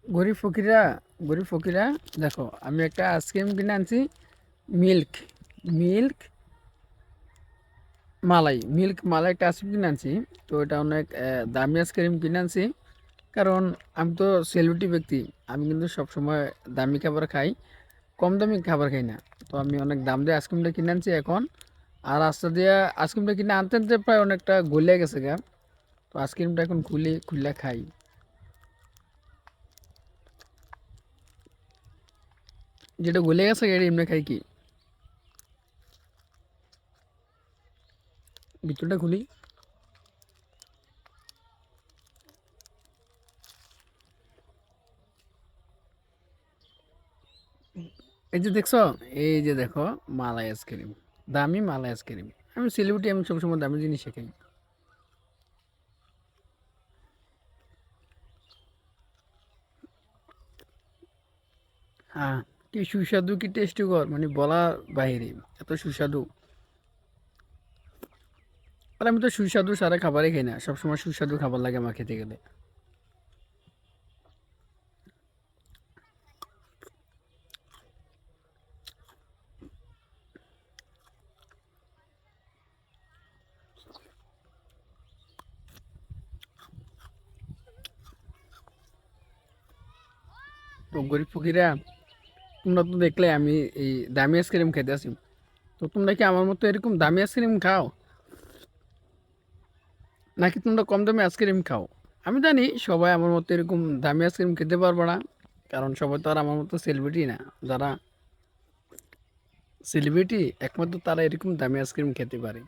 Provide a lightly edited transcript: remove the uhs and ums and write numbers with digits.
গরিব ফকিরা গরিব ফকিরা দেখো, আমি একটা আইসক্রিম কিনে আনছি। মিল্ক মিল্ক মিল্ক মালাই একটা আইসক্রিম কিনে আনছি। তো এটা অনেক দামি আইসক্রিম কিনে আনছি, কারণ আমি তো সেলিব্রিটি ব্যক্তি। আমি কিন্তু সবসময় দামি খাবার খাই, কম দামি খাবার খাই না। তো আমি অনেক দাম দিয়ে আইসক্রিমটা কিনে আনছি এখন। আর রাস্তা দিয়ে আইসক্রিমটা কিনে আনতে আনতে প্রায় অনেকটা গলিয়ে গেছে গা। তো আইসক্রিমটা এখন খুলে খাই। যেটা গলে গেছে এটা এমনি খাই কি, ভিতরটা খুলি। এই যে দেখছো, এই যে দেখো, মালাই আইসক্রিম, দামি মালাই আইসক্রিম। আমি সেলিব্রিটি, আমি সবসময় দামি জিনিস খাই। হ্যাঁ, কি সুস্বাদু, কি টেস্টিকর, মানে বলা বাহিরে, এত সুস্বাদু। আর আমি তো সুস্বাদু সারা খাবারই খাই না, সবসময় সুস্বাদু খাবার লাগে আমার খেতে গেলে। তো গরিব ফকিরা, তোমরা তো দেখলে আমি এই দামি আইসক্রিম খেতে আসি। তো তোমরা কি আমার মতো এরকম দামি আইসক্রিম খাও, নাকি তোমরা কম দামি আইসক্রিম খাও? আমি জানি সবাই আমার মতো এরকম দামি আইসক্রিম খেতে পারবে না, কারণ সবাই তো আর আমার মতো সেলিব্রিটি না। যারা সেলিব্রিটি একমাত্র তারা এরকম দামি আইসক্রিম খেতে পারে।